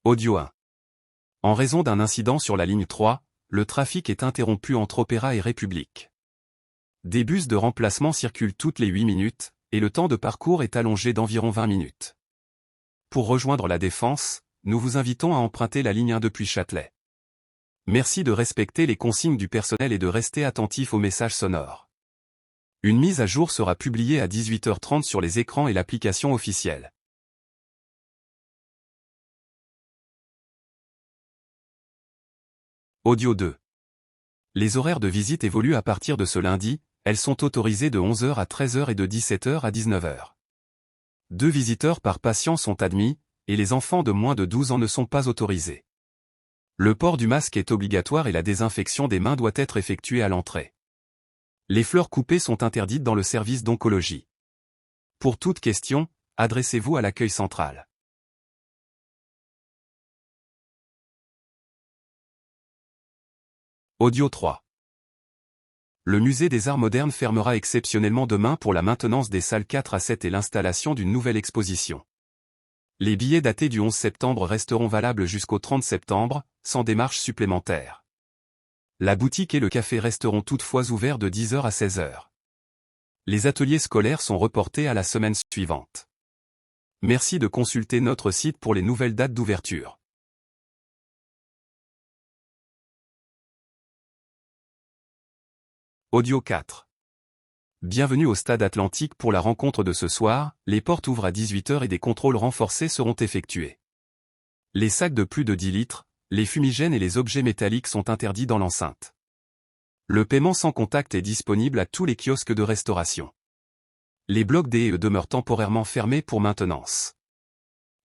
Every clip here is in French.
Audio 1. En raison d'un incident sur la ligne 3, le trafic est interrompu entre Opéra et République. Des bus de remplacement circulent toutes les 8 minutes, et le temps de parcours est allongé d'environ 20 minutes. Pour rejoindre la Défense, nous vous invitons à emprunter la ligne 1 depuis Châtelet. Merci de respecter les consignes du personnel et de rester attentif aux messages sonores. Une mise à jour sera publiée à 18h30 sur les écrans et l'application officielle. Audio 2. Les horaires de visite évoluent à partir de ce lundi, elles sont autorisées de 11h à 13h et de 17h à 19h. 2 visiteurs par patient sont admis, et les enfants de moins de 12 ans ne sont pas autorisés. Le port du masque est obligatoire et la désinfection des mains doit être effectuée à l'entrée. Les fleurs coupées sont interdites dans le service d'oncologie. Pour toute question, adressez-vous à l'accueil central. Audio 3. Le musée des Arts modernes fermera exceptionnellement demain pour la maintenance des salles 4 à 7 et l'installation d'une nouvelle exposition. Les billets datés du 11 septembre resteront valables jusqu'au 30 septembre, sans démarche supplémentaire. La boutique et le café resteront toutefois ouverts de 10h à 16h. Les ateliers scolaires sont reportés à la semaine suivante. Merci de consulter notre site pour les nouvelles dates d'ouverture. Audio 4. Bienvenue au Stade Atlantique pour la rencontre de ce soir, les portes ouvrent à 18h et des contrôles renforcés seront effectués. Les sacs de plus de 10 litres, les fumigènes et les objets métalliques sont interdits dans l'enceinte. Le paiement sans contact est disponible à tous les kiosques de restauration. Les blocs D et E demeurent temporairement fermés pour maintenance.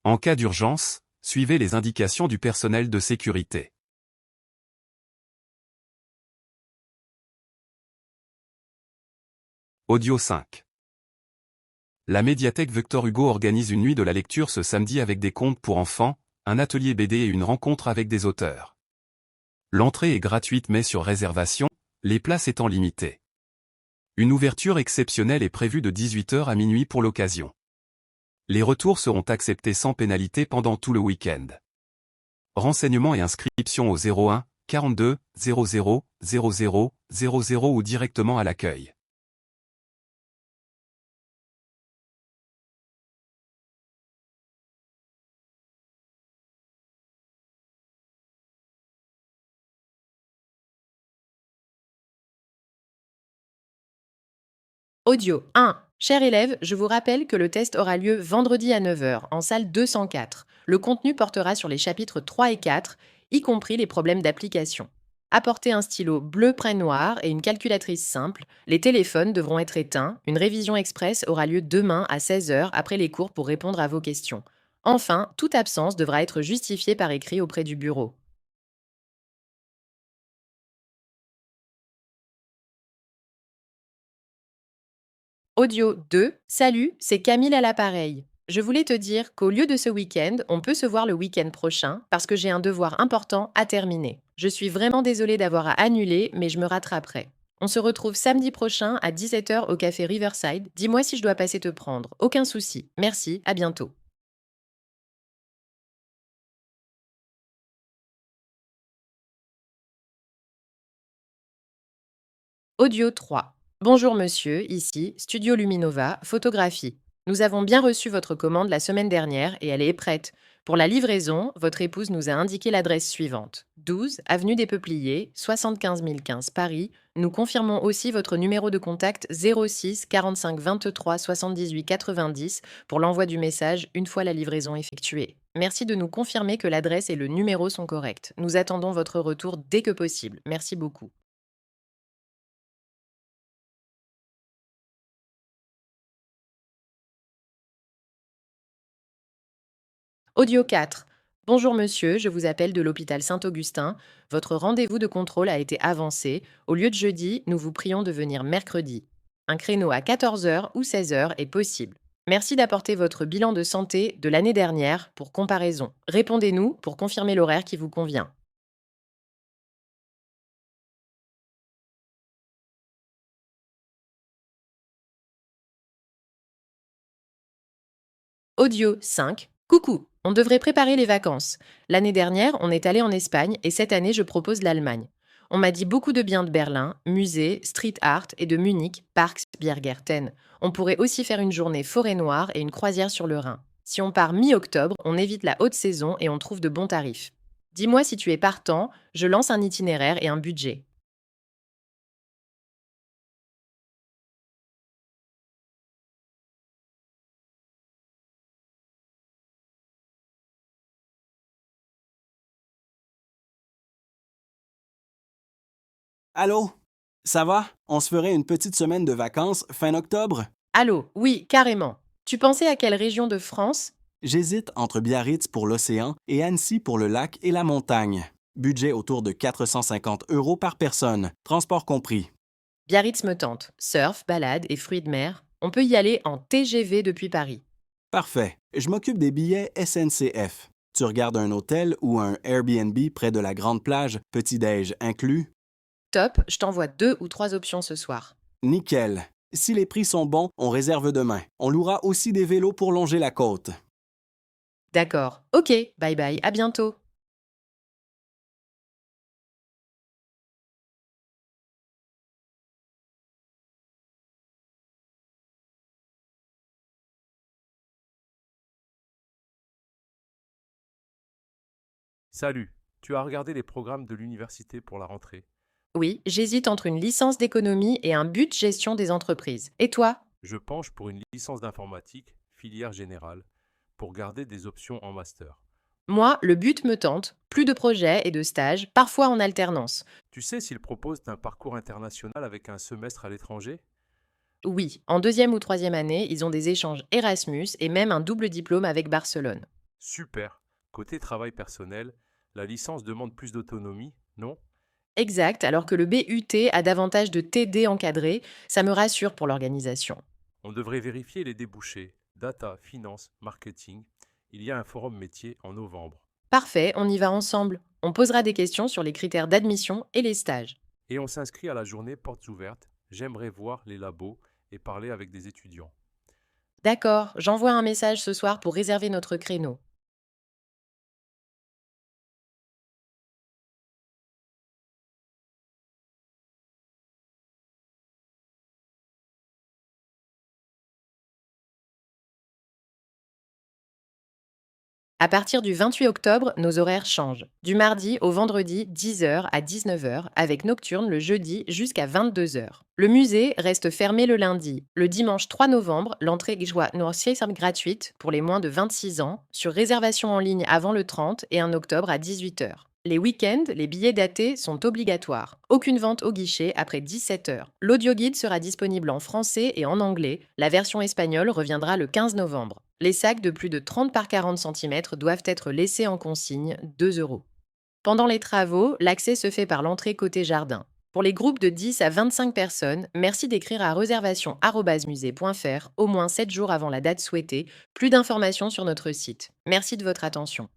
En cas d'urgence, suivez les indications du personnel de sécurité. Audio 5. La médiathèque Victor Hugo organise une nuit de la lecture ce samedi avec des contes pour enfants, un atelier BD et une rencontre avec des auteurs. L'entrée est gratuite mais sur réservation, les places étant limitées. Une ouverture exceptionnelle est prévue de 18h à minuit pour l'occasion. Les retours seront acceptés sans pénalité pendant tout le week-end. Renseignements et inscriptions au 01 42 00 00 00 ou directement à l'accueil. Audio 1. Chers élèves, je vous rappelle que le test aura lieu vendredi à 9h en salle 204. Le contenu portera sur les chapitres 3 et 4, y compris les problèmes d'application. Apportez un stylo bleu près noir et une calculatrice simple. Les téléphones devront être éteints. Une révision express aura lieu demain à 16h après les cours pour répondre à vos questions. Enfin, toute absence devra être justifiée par écrit auprès du bureau. Audio 2. Salut, c'est Camille à l'appareil. Je voulais te dire qu'au lieu de ce week-end, on peut se voir le week-end prochain parce que j'ai un devoir important à terminer. Je suis vraiment désolée d'avoir à annuler, mais je me rattraperai. On se retrouve samedi prochain à 17h au café Riverside. Dis-moi si je dois passer te prendre. Aucun souci. Merci, à bientôt. Audio 3. Bonjour monsieur, ici, Studio Luminova, photographie. Nous avons bien reçu votre commande la semaine dernière et elle est prête. Pour la livraison, votre épouse nous a indiqué l'adresse suivante. 12 avenue des Peupliers, 75 015 Paris. Nous confirmons aussi votre numéro de contact 06 45 23 78 90 pour l'envoi du message une fois la livraison effectuée. Merci de nous confirmer que l'adresse et le numéro sont corrects. Nous attendons votre retour dès que possible. Merci beaucoup. Audio 4. Bonjour monsieur, je vous appelle de l'hôpital Saint-Augustin. Votre rendez-vous de contrôle a été avancé. Au lieu de jeudi, nous vous prions de venir mercredi. Un créneau à 14h ou 16h est possible. Merci d'apporter votre bilan de santé de l'année dernière pour comparaison. Répondez-nous pour confirmer l'horaire qui vous convient. Audio 5. Coucou, on devrait préparer les vacances. L'année dernière, on est allé en Espagne et cette année, je propose l'Allemagne. On m'a dit beaucoup de bien de Berlin, musée, street art et de Munich, Parks, Biergärten. On pourrait aussi faire une journée forêt noire et une croisière sur le Rhin. Si on part mi-octobre, on évite la haute saison et on trouve de bons tarifs. Dis-moi si tu es partant, je lance un itinéraire et un budget. Allô? Ça va? On se ferait une petite semaine de vacances fin octobre? Allô, oui, carrément. Tu pensais à quelle région de France? J'hésite entre Biarritz pour l'océan et Annecy pour le lac et la montagne. Budget autour de 450 € par personne, transport compris. Biarritz me tente. Surf, balade et fruits de mer. On peut y aller en TGV depuis Paris. Parfait. Je m'occupe des billets SNCF. Tu regardes un hôtel ou un Airbnb près de la grande plage, petit-déj inclus? Top, je t'envoie 2 ou 3 options ce soir. Nickel. Si les prix sont bons, on réserve demain. On louera aussi des vélos pour longer la côte. D'accord. Ok, bye bye, à bientôt. Salut, tu as regardé les programmes de l'université pour la rentrée. Oui, j'hésite entre une licence d'économie et un but gestion des entreprises. Et toi? Je penche pour une licence d'informatique, filière générale, pour garder des options en master. Moi, le but me tente. Plus de projets et de stages, parfois en alternance. Tu sais s'ils proposent un parcours international avec un semestre à l'étranger? Oui, en deuxième ou troisième année, ils ont des échanges Erasmus et même un double diplôme avec Barcelone. Super. Côté travail personnel, la licence demande plus d'autonomie, non? Exact, alors que le BUT a davantage de TD encadrés, ça me rassure pour l'organisation. On devrait vérifier les débouchés, data, finance, marketing. Il y a un forum métier en novembre. Parfait, on y va ensemble. On posera des questions sur les critères d'admission et les stages. Et on s'inscrit à la journée portes ouvertes. J'aimerais voir les labos et parler avec des étudiants. D'accord, j'envoie un message ce soir pour réserver notre créneau. À partir du 28 octobre, nos horaires changent. Du mardi au vendredi, 10 heures à 19 heures, avec nocturne le jeudi jusqu'à 22 heures. Le musée reste fermé le lundi. Le dimanche 3 novembre, l'entrée est gratuite pour les moins de 26 ans, sur réservation en ligne avant le 30 et 1 octobre à 18 heures. Les week-ends, les billets datés sont obligatoires. Aucune vente au guichet après 17 heures. L'audioguide sera disponible en français et en anglais. La version espagnole reviendra le 15 novembre. Les sacs de plus de 30 par 40 cm doivent être laissés en consigne, 2 euros. Pendant les travaux, l'accès se fait par l'entrée côté jardin. Pour les groupes de 10 à 25 personnes, merci d'écrire à réservation@musée.fr au moins 7 jours avant la date souhaitée. Plus d'informations sur notre site. Merci de votre attention.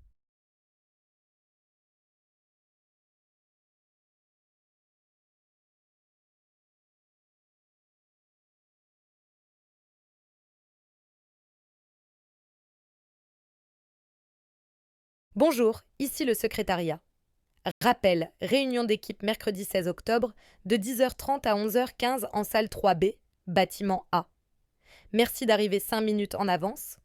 Bonjour, ici le secrétariat. Rappel, réunion d'équipe mercredi 16 octobre de 10h30 à 11h15 en salle 3B, bâtiment A. Merci d'arriver 5 minutes en avance.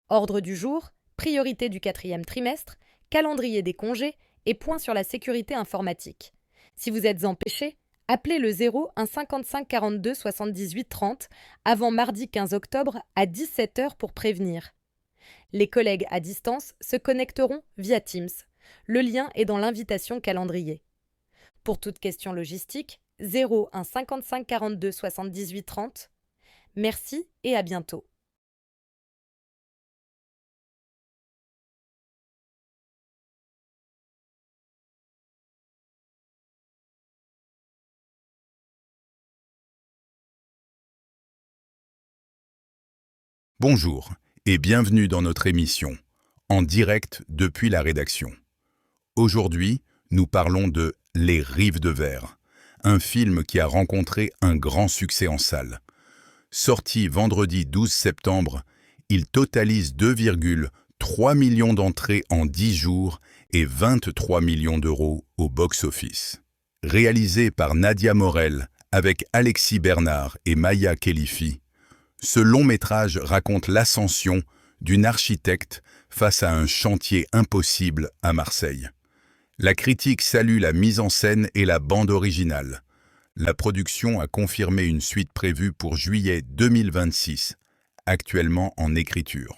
Ordre du jour, priorité du 4e trimestre, calendrier des congés et point sur la sécurité informatique. Si vous êtes empêché, appelez le 01 55 42 78 30 avant mardi 15 octobre à 17h pour prévenir. Les collègues à distance se connecteront via Teams. Le lien est dans l'invitation calendrier. Pour toute question logistique, 01 55 42 78 30. Merci et à bientôt. Bonjour et bienvenue dans notre émission, en direct depuis la rédaction. Aujourd'hui, nous parlons de Les Rives de Verre, un film qui a rencontré un grand succès en salle. Sorti vendredi 12 septembre, il totalise 3 millions d'entrées en 10 jours et 23 millions d'euros au box-office. Réalisé par Nadia Morel avec Alexis Bernard et Maya Khelifi, ce long-métrage raconte l'ascension d'une architecte face à un chantier impossible à Marseille. La critique salue la mise en scène et la bande originale. La production a confirmé une suite prévue pour juillet 2026, actuellement en écriture.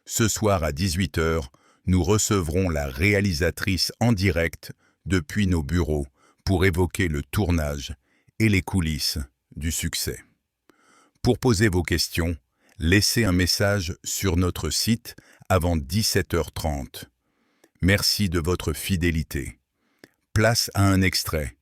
Ce soir à 18h, nous recevrons la réalisatrice en direct depuis nos bureaux pour évoquer le tournage et les coulisses du succès. Pour poser vos questions, laissez un message sur notre site avant 17h30. Merci de votre fidélité. Place à un extrait.